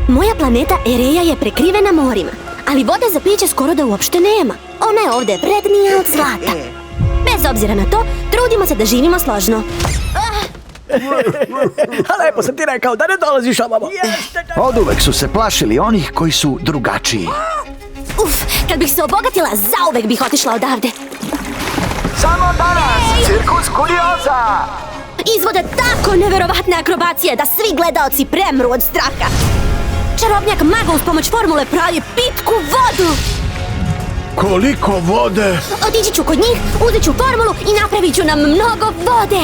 Moja planeta Ereja je prekrivena morima, ali vode za piće skoro da uopšte nema. Ona je ovde vrednija od zlata. Bez obzira na to, trudimo se da živimo složno. A lepo sam ti rekao da ne dolaziš ovamo. Oduvek su se plašili onih koji su drugačiji. Uf, kad bih se obogatila, zauvek bih otišla odavde. Samo danas, cirkus kurioza! Izvode tako neverovatne akrobacije da svi gledaoci premru od straha. Čarobnjak maga uz pomoć formule pravi pitku vodu. Koliko vode? Otići ću kod njih, uzet ću formulu i napravit ću nam mnogo vode.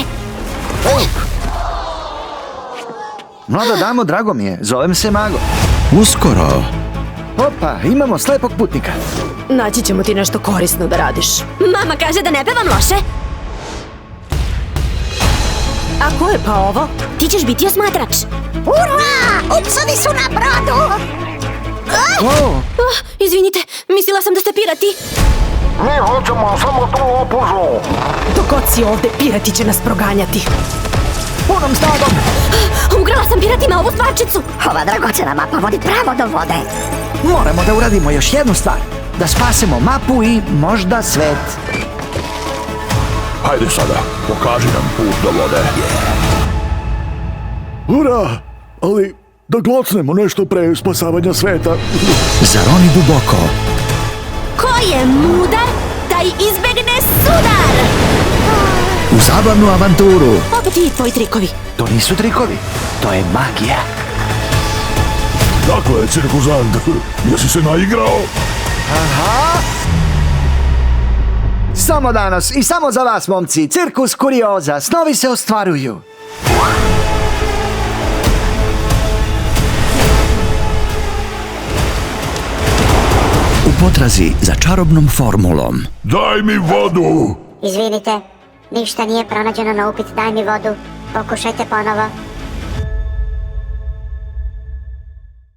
Mlada damo, drago mi je, zovem se Mago. Uskoro. Opa, imamo slepog putnika. Naći ćemo ti nešto korisno da radiš. Mama kaže da ne pevam loše. A ko je pa ovo? Ti ćeš biti osmatrač. Ura! Upsovi su na brodu! Izvinite, mislila sam da ste pirati. Mi hoćemo samo tu lopužu. Dok god si ovde, pirati će nas proganjati. Punom snagom! Ukrala sam piratima ovu stvarčicu. Ova dragocena mapa vodi pravo do vode. Moramo da uradimo još jednu stvar. Da spasemo mapu i možda svet. Hajde sada, pokaži nam put do vode. Ura, ali da glocnemo nešto pre spasavanja sveta. Zaroni duboko. Ko je mudar, taj izbegne sudar. U zabavnu avanturu. Opet i tvoji trikovi. To nisu trikovi, to je magija. Dakle, cirkuzant, jesi se naigrao? Samo danas i samo za vas, momci, cirkus kurioza, snovi se ostvaruju. U potrazi za čarobnom formulom. Daj mi vodu! Izvinite, ništa nije pronađeno na upit daj mi vodu. Pokušajte ponovo.